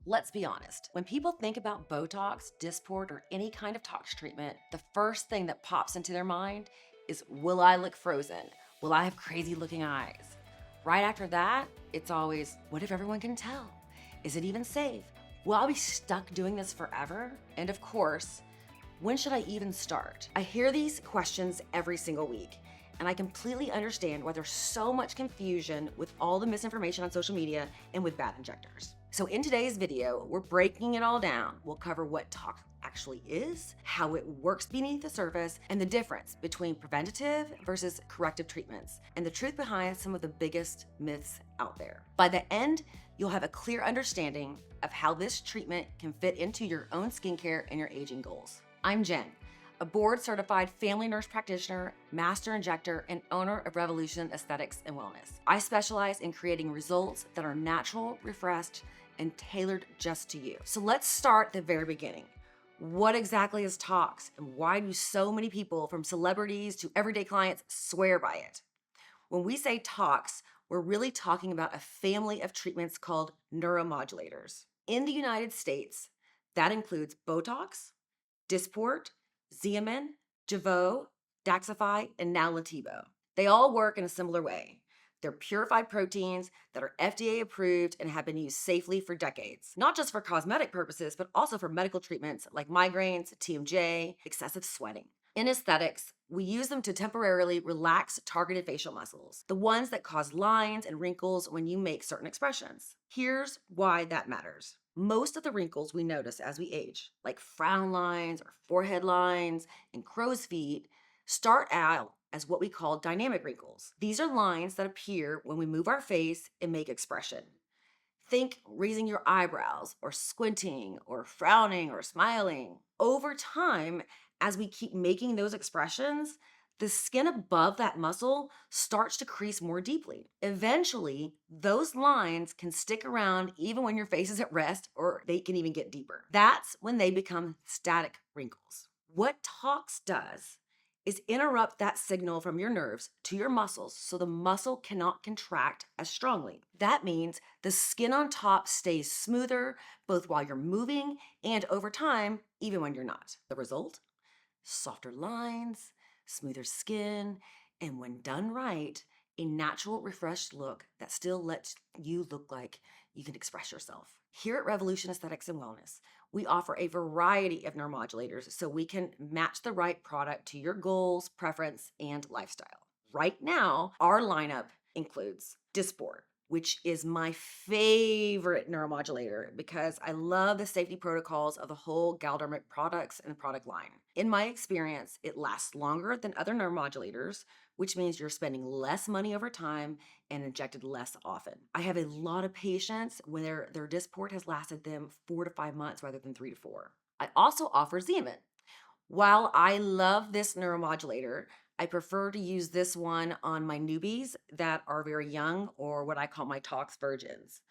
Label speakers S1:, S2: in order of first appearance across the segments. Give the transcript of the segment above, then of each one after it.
S1: Let's be honest. When people think about Botox, Dysport, or any kind of tox treatment, the first thing that pops into their mind is, will I look frozen? Will I have crazy looking eyes? Right after that, it's always, what if everyone can tell? Is it even safe? Will I be stuck doing this forever? And of course, when should I even start? I hear these questions every single week, and I completely understand why there's so much confusion with all the misinformation on social media and with bad injectors. So in today's video, we're breaking it all down. We'll cover what TOX actually is, how it works beneath the surface, and the difference between preventative versus corrective treatments, and the truth behind some of the biggest myths out there. By the end, you'll have a clear understanding of how this treatment can fit into your own skincare and your aging goals. I'm Jen, a board-certified family nurse practitioner, master injector, and owner of Revolution Aesthetics and Wellness. I specialize in creating results that are natural, refreshed, and tailored just to you. So let's start at the very beginning. What exactly is TOX, and why do so many people, from celebrities to everyday clients, swear by it? When we say TOX, we're really talking about a family of treatments called neuromodulators. In the United States, that includes Botox, Dysport, Xeomin, Jeuveau, Daxxify, and now Letybo. They all work in a similar way. They're purified proteins that are FDA approved and have been used safely for decades, not just for cosmetic purposes, but also for medical treatments like migraines, TMJ, excessive sweating. In aesthetics, we use them to temporarily relax targeted facial muscles, the ones that cause lines and wrinkles when you make certain expressions. Here's why that matters. Most of the wrinkles we notice as we age, like frown lines or forehead lines and crow's feet, start out as what we call dynamic wrinkles. These are lines that appear when we move our face and make expression. Think raising your eyebrows or squinting or frowning or smiling. Over time, as we keep making those expressions, the skin above that muscle starts to crease more deeply. Eventually, those lines can stick around even when your face is at rest, or they can even get deeper. That's when they become static wrinkles. What TOX does is interrupt that signal from your nerves to your muscles so the muscle cannot contract as strongly. That means the skin on top stays smoother both while you're moving and over time, even when you're not. The result? Softer lines, smoother skin, and when done right, a natural, refreshed look that still lets you look like you can express yourself. Here at Revolution Aesthetics and Wellness, we offer a variety of neuromodulators so we can match the right product to your goals, preference, and lifestyle. Right now, our lineup includes Dysport, which is my favorite neuromodulator because I love the safety protocols of the whole Galdermic products and product line. In my experience, it lasts longer than other neuromodulators, which means you're spending less money over time and injected less often. I have a lot of patients where their Dysport has lasted them 4 to 5 months rather than 3 to 4. I also offer Xeomin. While I love this neuromodulator, I prefer to use this one on my newbies that are very young, or what I call my tox virgins.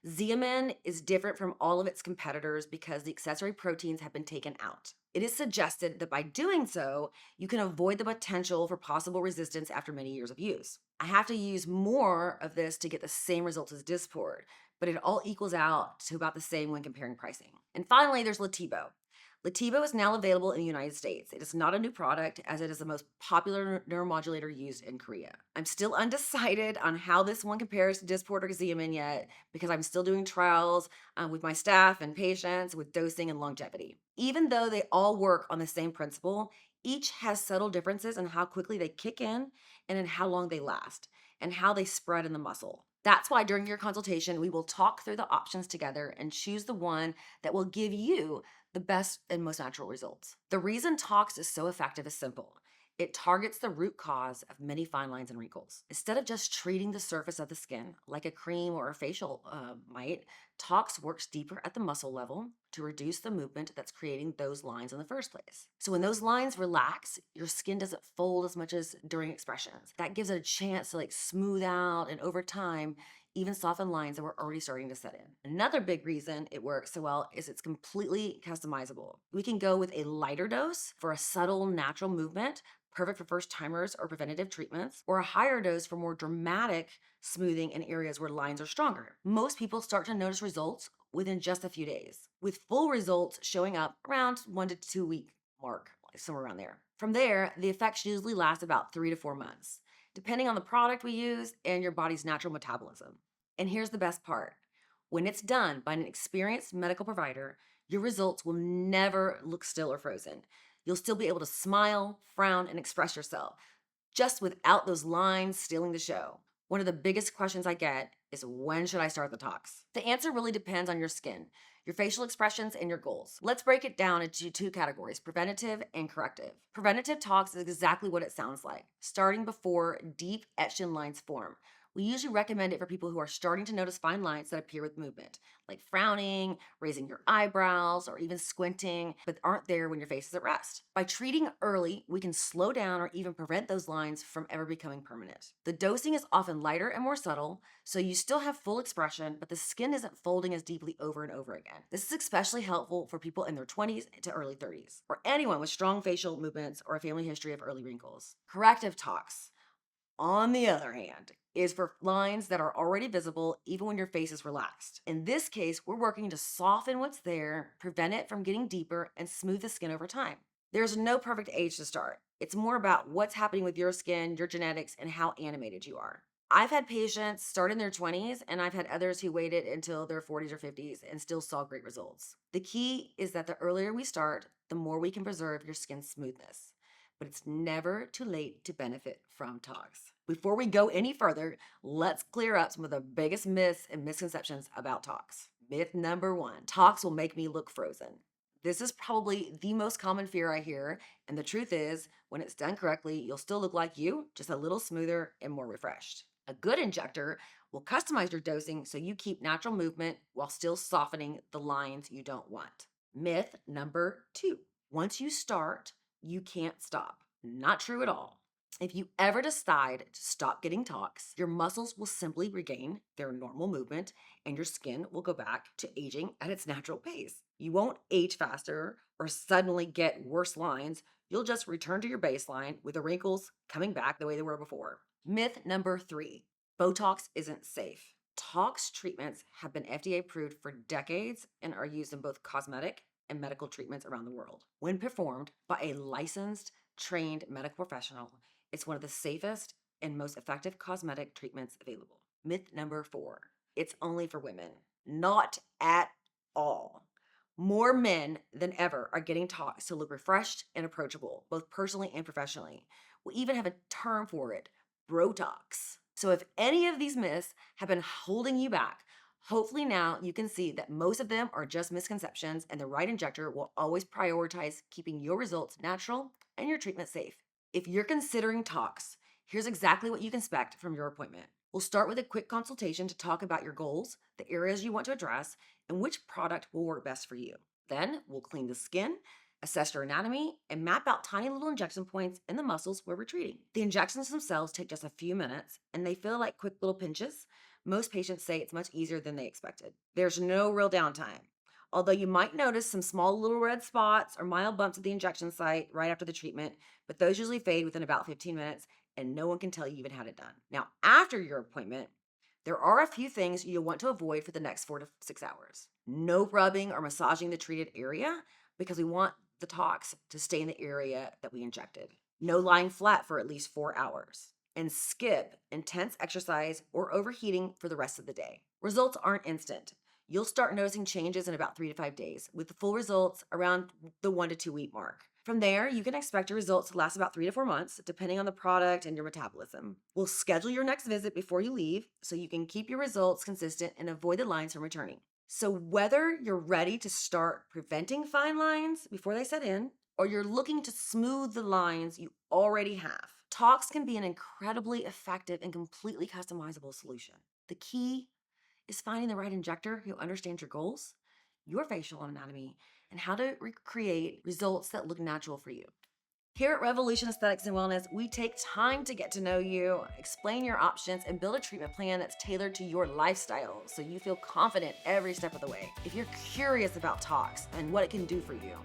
S1: Xeomin is different from all of its competitors because the accessory proteins have been taken out. It is suggested that by doing so, you can avoid the potential for possible resistance after many years of use. I have to use more of this to get the same results as Dysport, but it all equals out to about the same when comparing pricing. And finally, there's Letybo. Letybo is now available in the United States. It is not a new product, as it is the most popular neuromodulator used in Korea. I'm still undecided on how this one compares to Dysport or Xeomin yet, because I'm still doing trials with my staff and patients with dosing and longevity. Even though they all work on the same principle, each has subtle differences in how quickly they kick in and in how long they last and how they spread in the muscle. That's why during your consultation, we will talk through the options together and choose the one that will give you the best and most natural results. The reason TOX is so effective is simple. It targets the root cause of many fine lines and wrinkles. Instead of just treating the surface of the skin like a cream or a facial might, TOX works deeper at the muscle level to reduce the movement that's creating those lines in the first place. So when those lines relax, your skin doesn't fold as much as during expressions. That gives it a chance to smooth out, and over time, even soften lines that were already starting to set in. Another big reason it works so well is it's completely customizable. We can go with a lighter dose for a subtle, natural movement, perfect for first timers or preventative treatments, or a higher dose for more dramatic smoothing in areas where lines are stronger. Most people start to notice results within just a few days, with full results showing up around 1 to 2 week mark, like somewhere around there. From there, the effects usually last about 3 to 4 months, depending on the product we use and your body's natural metabolism. And here's the best part. When it's done by an experienced medical provider, your results will never look still or frozen. You'll still be able to smile, frown, and express yourself, just without those lines stealing the show. One of the biggest questions I get is, when should I start the talks? The answer really depends on your skin, your facial expressions, and your goals. Let's break it down into 2 categories, preventative and corrective. Preventative talks is exactly what it sounds like, starting before deep etched-in lines form. We usually recommend it for people who are starting to notice fine lines that appear with movement, like frowning, raising your eyebrows, or even squinting, but aren't there when your face is at rest. By treating early, we can slow down or even prevent those lines from ever becoming permanent. The dosing is often lighter and more subtle, so you still have full expression, but the skin isn't folding as deeply over and over again. This is especially helpful for people in their 20s to early 30s, or anyone with strong facial movements or a family history of early wrinkles. Corrective talks, on the other hand, is for lines that are already visible even when your face is relaxed. In this case, we're working to soften what's there, prevent it from getting deeper, and smooth the skin over time. There's no perfect age to start. It's more about what's happening with your skin, your genetics, and how animated you are. I've had patients start in their 20s, and I've had others who waited until their 40s or 50s and still saw great results. The key is that the earlier we start, the more we can preserve your skin's smoothness. But it's never too late to benefit from TOX. Before we go any further, let's clear up some of the biggest myths and misconceptions about TOX. Myth number 1, TOX will make me look frozen. This is probably the most common fear I hear, and the truth is, when it's done correctly, you'll still look like you, just a little smoother and more refreshed. A good injector will customize your dosing so you keep natural movement while still softening the lines you don't want. Myth number 2, once you start, you can't stop. Not true at all. If you ever decide to stop getting TOX, your muscles will simply regain their normal movement and your skin will go back to aging at its natural pace. You won't age faster or suddenly get worse lines. You'll just return to your baseline with the wrinkles coming back the way they were before. Myth number 3, Botox isn't safe. TOX treatments have been FDA approved for decades and are used in both cosmetic and medical treatments around the world. When performed by a licensed, trained medical professional, it's one of the safest and most effective cosmetic treatments available. Myth number 4, it's only for women. Not at all. More men than ever are getting TOX to look refreshed and approachable, both personally and professionally. We even have a term for it, Botox. So if any of these myths have been holding you back, hopefully now you can see that most of them are just misconceptions, and the right injector will always prioritize keeping your results natural and your treatment safe. If you're considering TOX, here's exactly what you can expect from your appointment. We'll start with a quick consultation to talk about your goals, the areas you want to address, and which product will work best for you. Then we'll clean the skin, assess your anatomy, and map out tiny little injection points in the muscles where we're treating. The injections themselves take just a few minutes, and they feel like quick little pinches. Most patients say it's much easier than they expected. There's no real downtime. Although you might notice some small little red spots or mild bumps at the injection site right after the treatment, but those usually fade within about 15 minutes, and no one can tell you even had it done. Now, after your appointment, there are a few things you'll want to avoid for the next 4 to 6 hours. No rubbing or massaging the treated area, because we want the TOX to stay in the area that we injected. No lying flat for at least 4 hours. And skip intense exercise or overheating for the rest of the day. Results aren't instant. You'll start noticing changes in about 3 to 5 days, with the full results around the 1 to 2 week mark. From there, you can expect your results to last about 3 to 4 months, depending on the product and your metabolism. We'll schedule your next visit before you leave so you can keep your results consistent and avoid the lines from returning. So whether you're ready to start preventing fine lines before they set in, or you're looking to smooth the lines you already have, TOX can be an incredibly effective and completely customizable solution. The key is finding the right injector who understands your goals, your facial anatomy, and how to recreate results that look natural for you. Here at Revolution Aesthetics and Wellness, we take time to get to know you, explain your options, and build a treatment plan that's tailored to your lifestyle so you feel confident every step of the way. If you're curious about TOX and what it can do for you,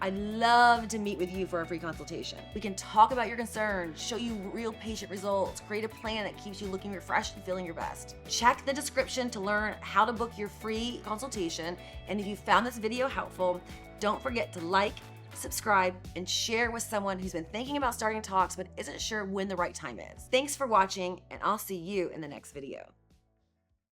S1: I'd love to meet with you for a free consultation. We can talk about your concerns, show you real patient results, create a plan that keeps you looking refreshed and feeling your best. Check the description to learn how to book your free consultation. And if you found this video helpful, don't forget to like, subscribe, and share with someone who's been thinking about starting TOX but isn't sure when the right time is. Thanks for watching, and I'll see you in the next video.